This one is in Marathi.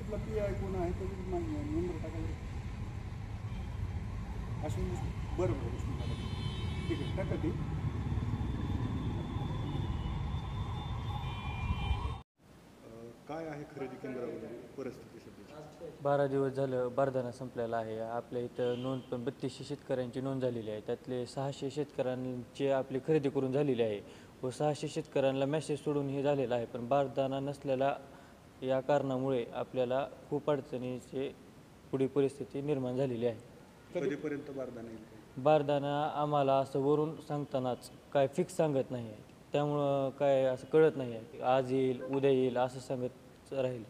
तिथला पी आय कोण आहे त्याची नंबर टाकायला अश्विन देशमुख बरं बरं देशमुख टाका ठीक आहे टाका ती काय आहे खरेदी केंद्रामध्ये परिस्थिती सध्याची 12 दिवस झालं बारदाना संपलेला आहे. आपल्या इथं नोंद पण 3200 शेतकऱ्यांची नोंद झालेली आहे. त्यातले 600 शेतकऱ्यांची आपली खरेदी करून झालेली आहे व 600 शेतकऱ्यांना मेसेज सोडून हे झालेलं आहे. पण बारदाना नसलेला या कारणामुळे आपल्याला खूप अडचणीची पुढील परिस्थिती निर्माण झालेली आहे. कधीपर्यंत बारदाना येईल बारदाना आम्हाला असं वरून सांगतानाच काय फिक्स सांगत नाही आहे. त्यामुळं काय असं कळत नाही आहे की आज येईल उद्या येईल असं सांगत राहील.